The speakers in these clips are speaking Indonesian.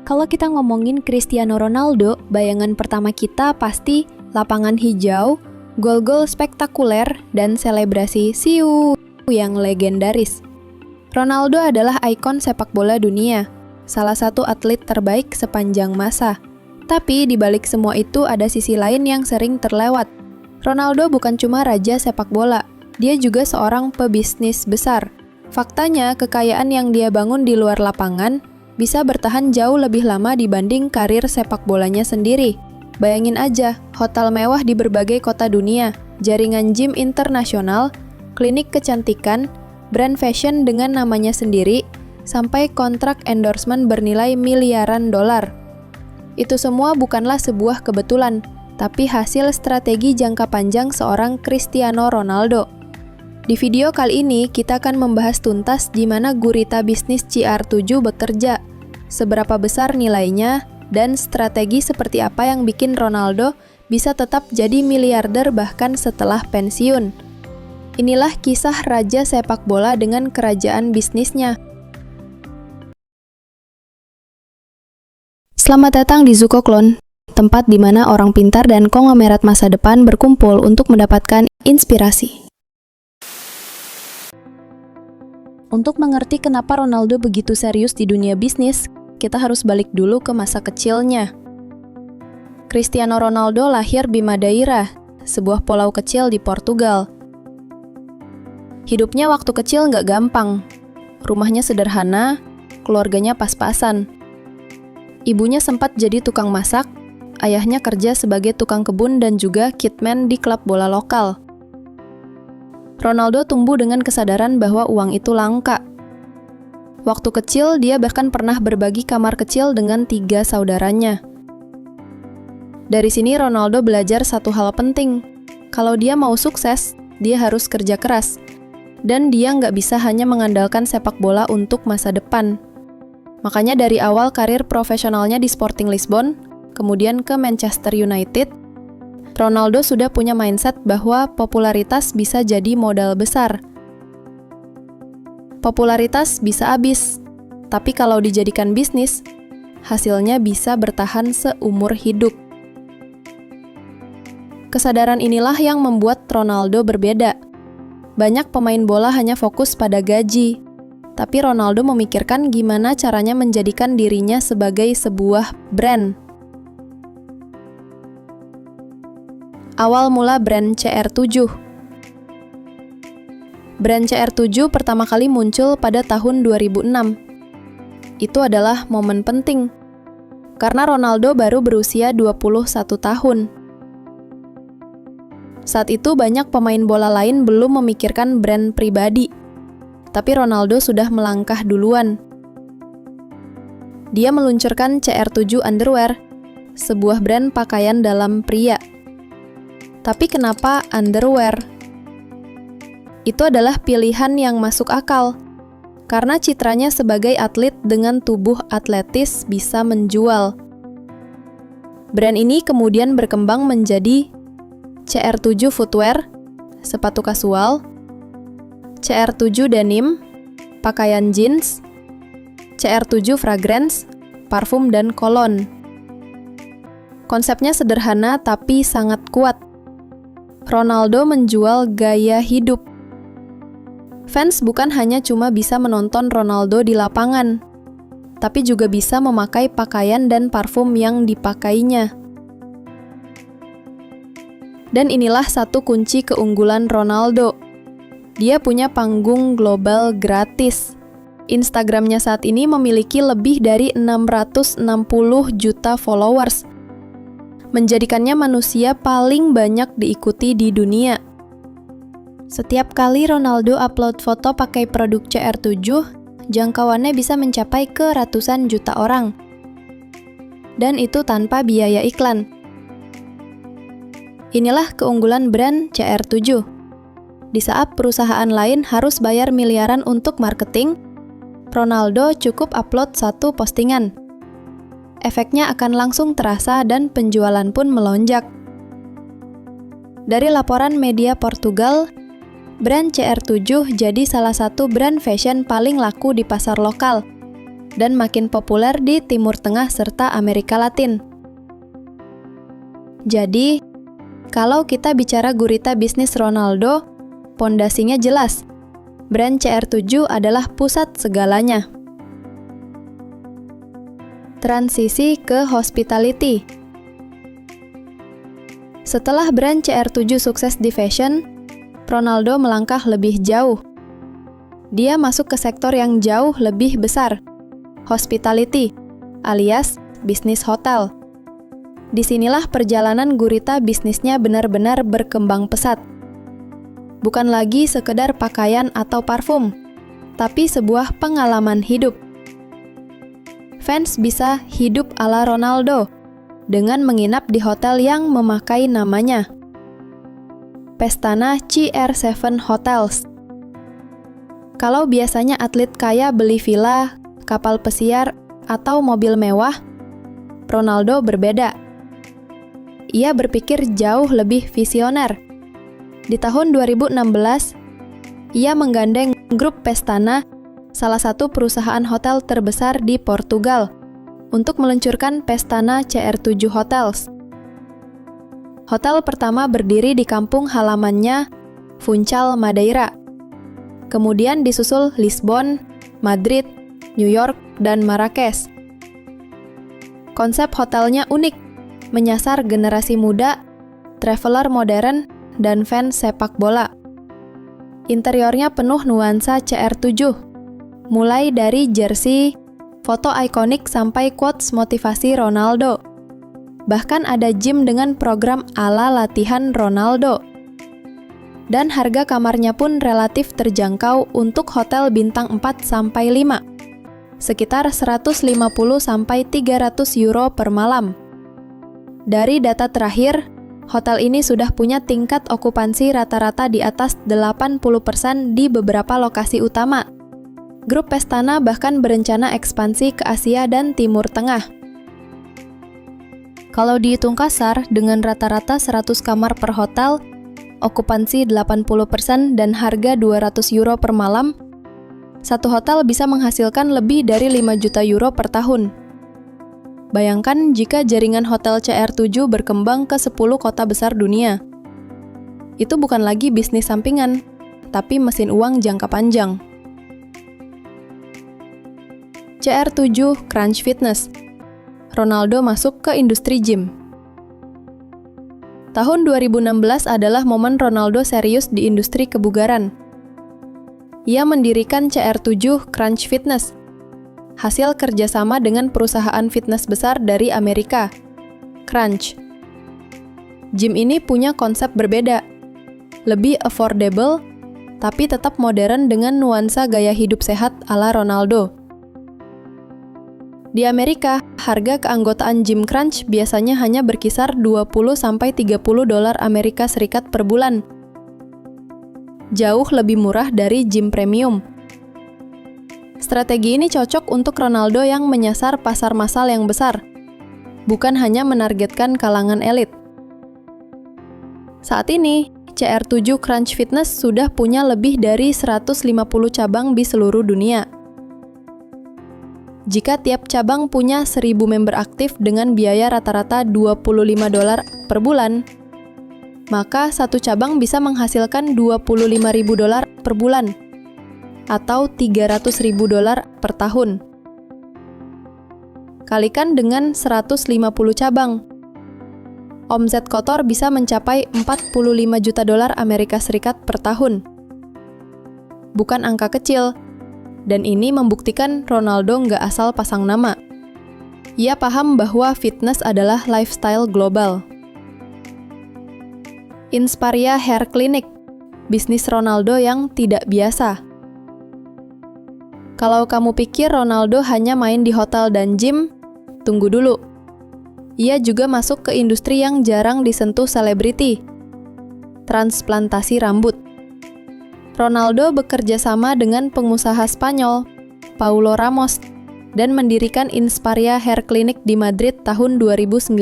Kalau kita ngomongin Cristiano Ronaldo, bayangan pertama kita pasti lapangan hijau, gol-gol spektakuler, dan selebrasi siu yang legendaris. Ronaldo adalah ikon sepak bola dunia, salah satu atlet terbaik sepanjang masa. Tapi di balik semua itu ada sisi lain yang sering terlewat. Ronaldo bukan cuma raja sepak bola, dia juga seorang pebisnis besar. Faktanya, kekayaan yang dia bangun di luar lapangan bisa bertahan jauh lebih lama dibanding karir sepak bolanya sendiri. Bayangin aja, hotel mewah di berbagai kota dunia, jaringan gym internasional, klinik kecantikan, brand fashion dengan namanya sendiri, sampai kontrak endorsement bernilai miliaran dolar. Itu semua bukanlah sebuah kebetulan, tapi hasil strategi jangka panjang seorang Cristiano Ronaldo. Di video kali ini, kita akan membahas tuntas di mana gurita bisnis CR7 bekerja, seberapa besar nilainya, dan strategi seperti apa yang bikin Ronaldo bisa tetap jadi miliarder bahkan setelah pensiun. Inilah kisah raja sepak bola dengan kerajaan bisnisnya. Selamat datang di Zukoklon, tempat di mana orang pintar dan konglomerat masa depan berkumpul untuk mendapatkan inspirasi. Untuk mengerti kenapa Ronaldo begitu serius di dunia bisnis, kita harus balik dulu ke masa kecilnya. Cristiano Ronaldo lahir di Madeira, sebuah pulau kecil di Portugal. Hidupnya waktu kecil nggak gampang. Rumahnya sederhana, keluarganya pas-pasan. Ibunya sempat jadi tukang masak, ayahnya kerja sebagai tukang kebun dan juga kitman di klub bola lokal. Ronaldo tumbuh dengan kesadaran bahwa uang itu langka. Waktu kecil, dia bahkan pernah berbagi kamar kecil dengan 3 saudaranya. Dari sini Ronaldo belajar satu hal penting. Kalau dia mau sukses, dia harus kerja keras. Dan dia nggak bisa hanya mengandalkan sepak bola untuk masa depan. Makanya dari awal karir profesionalnya di Sporting Lisbon, kemudian ke Manchester United, Ronaldo sudah punya mindset bahwa popularitas bisa jadi modal besar. Popularitas bisa habis, tapi kalau dijadikan bisnis, hasilnya bisa bertahan seumur hidup. Kesadaran inilah yang membuat Ronaldo berbeda. Banyak pemain bola hanya fokus pada gaji, tapi Ronaldo memikirkan gimana caranya menjadikan dirinya sebagai sebuah brand. Awal mula brand CR7. Brand CR7 pertama kali muncul pada tahun 2006. Itu adalah momen penting, karena Ronaldo baru berusia 21 tahun. Saat itu banyak pemain bola lain belum memikirkan brand pribadi, tapi Ronaldo sudah melangkah duluan. Dia meluncurkan CR7 Underwear, sebuah brand pakaian dalam pria. Tapi kenapa underwear? Itu adalah pilihan yang masuk akal, karena citranya sebagai atlet dengan tubuh atletis bisa menjual. Brand ini kemudian berkembang menjadi CR7 Footwear, sepatu kasual, CR7 Denim, pakaian jeans, CR7 Fragrance, parfum dan kolon. Konsepnya sederhana tapi sangat kuat. Ronaldo menjual gaya hidup. Fans bukan hanya cuma bisa menonton Ronaldo di lapangan, tapi juga bisa memakai pakaian dan parfum yang dipakainya. Dan inilah satu kunci keunggulan Ronaldo. Dia punya panggung global gratis. Instagramnya saat ini memiliki lebih dari 660 juta followers, menjadikannya manusia paling banyak diikuti di dunia. Setiap kali Ronaldo upload foto pakai produk CR7, jangkauannya bisa mencapai ke ratusan juta orang. Dan itu tanpa biaya iklan. Inilah keunggulan brand CR7. Di saat perusahaan lain harus bayar miliaran untuk marketing, Ronaldo cukup upload satu postingan. Efeknya akan langsung terasa dan penjualan pun melonjak. Dari laporan media Portugal, brand CR7 jadi salah satu brand fashion paling laku di pasar lokal. dan makin populer di Timur Tengah serta Amerika Latin. Jadi, kalau kita bicara gurita bisnis Ronaldo, pondasinya jelas. Brand CR7 adalah pusat segalanya. Transisi ke hospitality. Setelah brand CR7 sukses di fashion, Ronaldo melangkah lebih jauh. Dia masuk ke sektor yang jauh lebih besar, hospitality, alias bisnis hotel. Disinilah perjalanan gurita bisnisnya benar-benar berkembang pesat. Bukan lagi sekedar pakaian atau parfum, tapi sebuah pengalaman hidup. Fans bisa hidup ala Ronaldo dengan menginap di hotel yang memakai namanya, Pestana CR7 Hotels. Kalau biasanya atlet kaya beli villa, kapal pesiar, atau mobil mewah, Ronaldo berbeda. Ia berpikir jauh lebih visioner. Di tahun 2016, ia menggandeng grup Pestana, salah satu perusahaan hotel terbesar di Portugal, untuk meluncurkan Pestana CR7 Hotels. Hotel pertama berdiri di kampung halamannya, Funchal, Madeira. Kemudian disusul Lisbon, Madrid, New York, dan Marrakesh. Konsep hotelnya unik, menyasar generasi muda, traveler modern, dan fans sepak bola. Interiornya penuh nuansa CR7, mulai dari jersey, foto ikonik sampai quotes motivasi Ronaldo. Bahkan ada gym dengan program ala latihan Ronaldo. Dan harga kamarnya pun relatif terjangkau untuk hotel bintang 4-5, sekitar 150-300 euro per malam. Dari data terakhir, hotel ini sudah punya tingkat okupansi rata-rata di atas 80% di beberapa lokasi utama. Grup Pestana bahkan berencana ekspansi ke Asia dan Timur Tengah. Kalau dihitung kasar, dengan rata-rata 100 kamar per hotel, okupansi 80% dan harga 200 euro per malam, satu hotel bisa menghasilkan lebih dari 5 juta euro per tahun. Bayangkan jika jaringan hotel CR7 berkembang ke 10 kota besar dunia. Itu bukan lagi bisnis sampingan, tapi mesin uang jangka panjang. CR7 Crunch Fitness. Ronaldo masuk ke industri gym. Tahun 2016 adalah momen Ronaldo serius di industri kebugaran. Ia mendirikan CR7 Crunch Fitness, hasil kerjasama dengan perusahaan fitness besar dari Amerika, Crunch. Gym ini punya konsep berbeda, lebih affordable, tapi tetap modern dengan nuansa gaya hidup sehat ala Ronaldo. Di Amerika, harga keanggotaan gym Crunch biasanya hanya berkisar 20-30 dolar Amerika Serikat per bulan. Jauh lebih murah dari gym premium. Strategi ini cocok untuk Ronaldo yang menyasar pasar massal yang besar, bukan hanya menargetkan kalangan elit. Saat ini, CR7 Crunch Fitness sudah punya lebih dari 150 cabang di seluruh dunia. Jika tiap cabang punya 1.000 member aktif dengan biaya rata-rata 25 dolar per bulan, maka satu cabang bisa menghasilkan 25.000 dolar per bulan, atau 300.000 dolar per tahun. Kalikan dengan 150 cabang. Omset kotor bisa mencapai 45 juta dolar Amerika Serikat per tahun. Bukan angka kecil, dan ini membuktikan Ronaldo nggak asal pasang nama. Ia paham bahwa fitness adalah lifestyle global. Inspiria Hair Clinic, bisnis Ronaldo yang tidak biasa. Kalau kamu pikir Ronaldo hanya main di hotel dan gym, tunggu dulu. Ia juga masuk ke industri yang jarang disentuh selebriti, transplantasi rambut. Ronaldo bekerja sama dengan pengusaha Spanyol, Paulo Ramos, dan mendirikan Inspiria Hair Clinic di Madrid tahun 2019.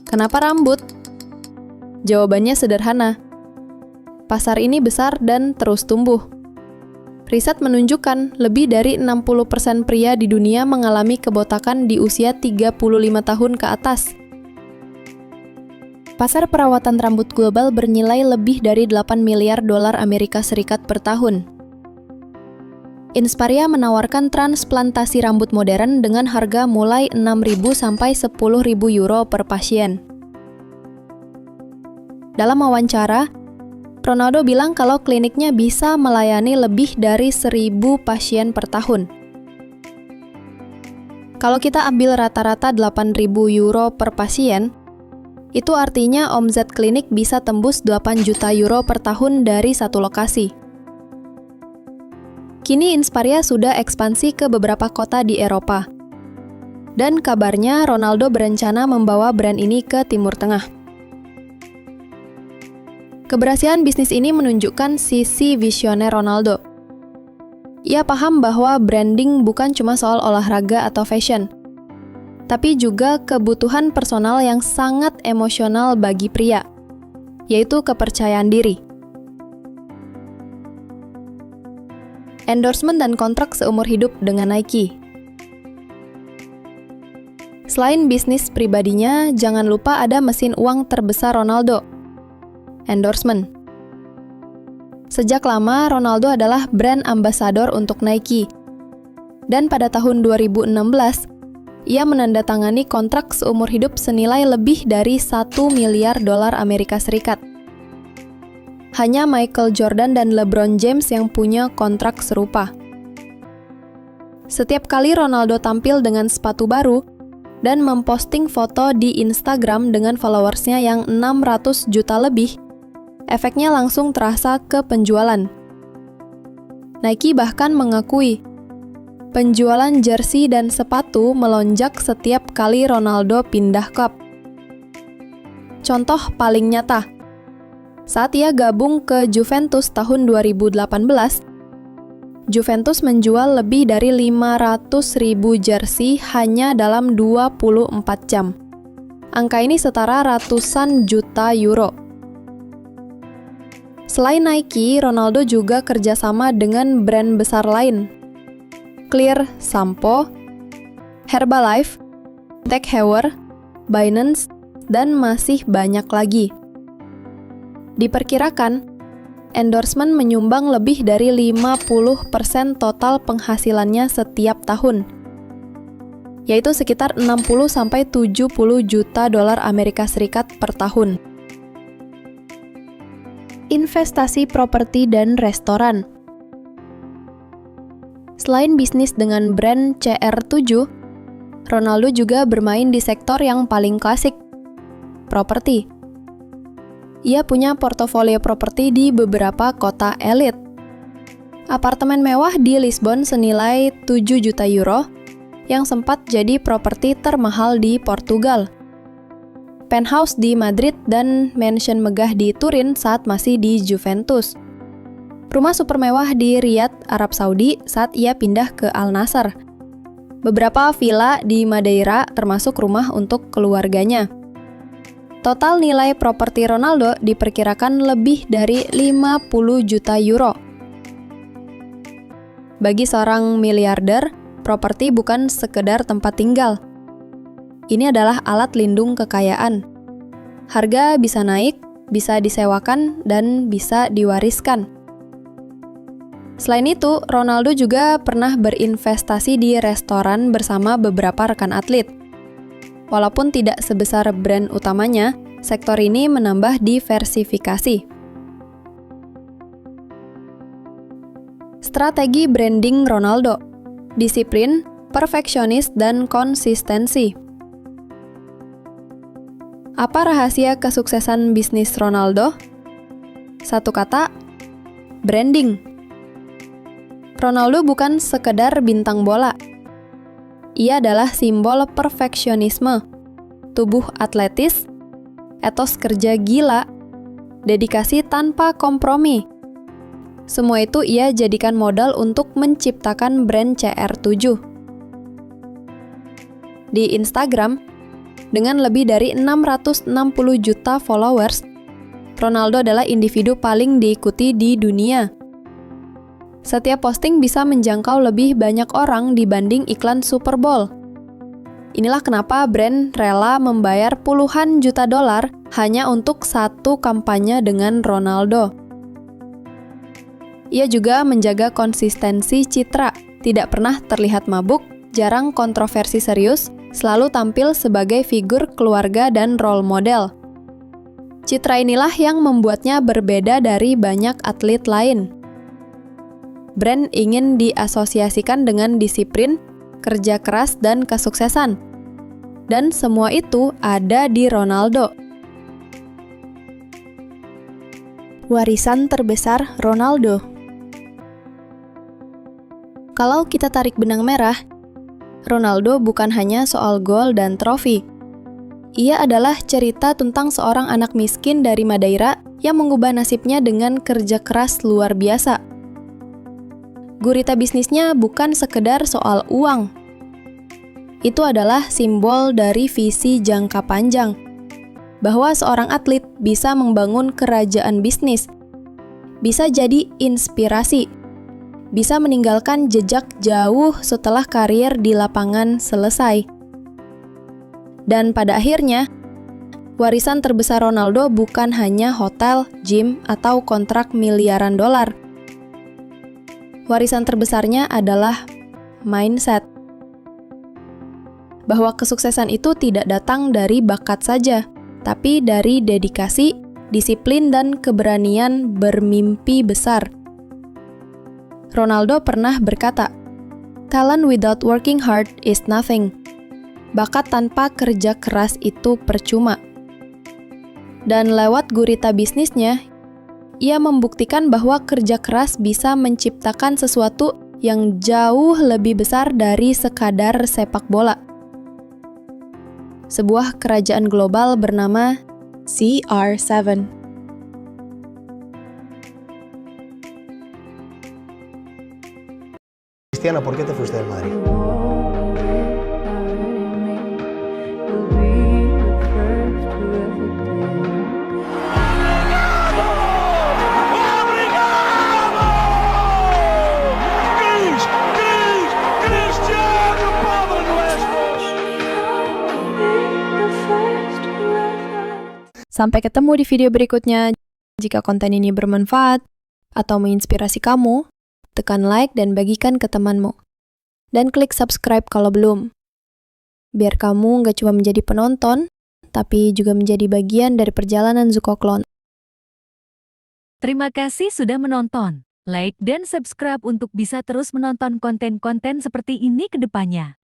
Kenapa rambut? Jawabannya sederhana. Pasar ini besar dan terus tumbuh. Riset menunjukkan lebih dari 60% pria di dunia mengalami kebotakan di usia 35 tahun ke atas. Pasar perawatan rambut global bernilai lebih dari 8 miliar dolar Amerika Serikat per tahun. Insparia menawarkan transplantasi rambut modern dengan harga mulai 6.000 sampai 10.000 euro per pasien. Dalam wawancara, Ronaldo bilang kalau kliniknya bisa melayani lebih dari 1.000 pasien per tahun. Kalau kita ambil rata-rata 8.000 euro per pasien, itu artinya omzet klinik bisa tembus 8 juta euro per tahun dari satu lokasi. Kini Insparia sudah ekspansi ke beberapa kota di Eropa. Dan kabarnya Ronaldo berencana membawa brand ini ke Timur Tengah. Keberhasilan bisnis ini menunjukkan sisi visioner Ronaldo. Ia paham bahwa branding bukan cuma soal olahraga atau fashion, tapi juga kebutuhan personal yang sangat emosional bagi pria, yaitu kepercayaan diri. Endorsement dan kontrak seumur hidup dengan Nike. Selain bisnis pribadinya, jangan lupa ada mesin uang terbesar Ronaldo, endorsement. Sejak lama, Ronaldo adalah brand ambassador untuk Nike. Dan pada tahun 2016, ia menandatangani kontrak seumur hidup senilai lebih dari 1 miliar dolar Amerika Serikat. Hanya Michael Jordan dan LeBron James yang punya kontrak serupa. Setiap kali Ronaldo tampil dengan sepatu baru dan memposting foto di Instagram dengan followersnya yang 600 juta lebih, efeknya langsung terasa ke penjualan. Nike bahkan mengakui, penjualan jersey dan sepatu melonjak setiap kali Ronaldo pindah klub. Contoh paling nyata, saat ia gabung ke Juventus tahun 2018, Juventus menjual lebih dari 500.000 jersey hanya dalam 24 jam. Angka ini setara ratusan juta euro. Selain Nike, Ronaldo juga kerjasama dengan brand besar lain, Clear Sampo, Herbalife, Tag Heuer, Binance, dan masih banyak lagi. Diperkirakan, endorsement menyumbang lebih dari 50% total penghasilannya setiap tahun, yaitu sekitar 60-70 juta dolar Amerika Serikat per tahun. Investasi properti dan restoran. Selain bisnis dengan brand CR7, Ronaldo juga bermain di sektor yang paling klasik, properti. Ia punya portofolio properti di beberapa kota elit. Apartemen mewah di Lisbon senilai 7 juta euro, yang sempat jadi properti termahal di Portugal. Penthouse di Madrid dan mansion megah di Turin saat masih di Juventus. Rumah super mewah di Riyadh, Arab Saudi saat ia pindah ke Al Nassr. Beberapa villa di Madeira termasuk rumah untuk keluarganya. Total nilai properti Ronaldo diperkirakan lebih dari 50 juta euro. Bagi seorang miliarder, properti bukan sekedar tempat tinggal. Ini adalah alat lindung kekayaan. Harga bisa naik, bisa disewakan, dan bisa diwariskan. Selain itu, Ronaldo juga pernah berinvestasi di restoran bersama beberapa rekan atlet. Walaupun tidak sebesar brand utamanya, sektor ini menambah diversifikasi. Strategi branding Ronaldo, disiplin, perfeksionis, dan konsistensi. Apa rahasia kesuksesan bisnis Ronaldo? Satu kata, branding. Ronaldo bukan sekedar bintang bola. Ia adalah simbol perfeksionisme, tubuh atletis, etos kerja gila, dedikasi tanpa kompromi. Semua itu ia jadikan modal untuk menciptakan brand CR7. Di Instagram, dengan lebih dari 660 juta followers, Ronaldo adalah individu paling diikuti di dunia. Setiap posting bisa menjangkau lebih banyak orang dibanding iklan Super Bowl. Inilah kenapa brand rela membayar puluhan juta dolar hanya untuk satu kampanye dengan Ronaldo. Ia juga menjaga konsistensi citra, tidak pernah terlihat mabuk, jarang kontroversi serius, selalu tampil sebagai figur keluarga dan role model. Citra inilah yang membuatnya berbeda dari banyak atlet lain. Brand ingin diasosiasikan dengan disiplin, kerja keras, dan kesuksesan. Dan semua itu ada di Ronaldo. Warisan terbesar Ronaldo. Kalau kita tarik benang merah, Ronaldo bukan hanya soal gol dan trofi. Ia adalah cerita tentang seorang anak miskin dari Madeira yang mengubah nasibnya dengan kerja keras luar biasa. Gurita bisnisnya bukan sekedar soal uang. Itu adalah simbol dari visi jangka panjang, bahwa seorang atlet bisa membangun kerajaan bisnis, bisa jadi inspirasi, bisa meninggalkan jejak jauh setelah karier di lapangan selesai. Dan pada akhirnya, warisan terbesar Ronaldo bukan hanya hotel, gym, atau kontrak miliaran dolar. Warisan terbesarnya adalah mindset. Bahwa kesuksesan itu tidak datang dari bakat saja, tapi dari dedikasi, disiplin, dan keberanian bermimpi besar. Ronaldo pernah berkata, "Talent without working hard is nothing." Bakat tanpa kerja keras itu percuma. Dan lewat gurita bisnisnya, ia membuktikan bahwa kerja keras bisa menciptakan sesuatu yang jauh lebih besar dari sekadar sepak bola. Sebuah kerajaan global bernama CR7. Cristiano, ¿por qué te fuiste del Madrid? Sampai ketemu di video berikutnya. Jika konten ini bermanfaat atau menginspirasi kamu, tekan like dan bagikan ke temanmu. Dan klik subscribe kalau belum. Biar kamu nggak cuma menjadi penonton, tapi juga menjadi bagian dari perjalanan Zukoklon. Terima kasih sudah menonton. Like dan subscribe untuk bisa terus menonton konten-konten seperti ini ke depannya.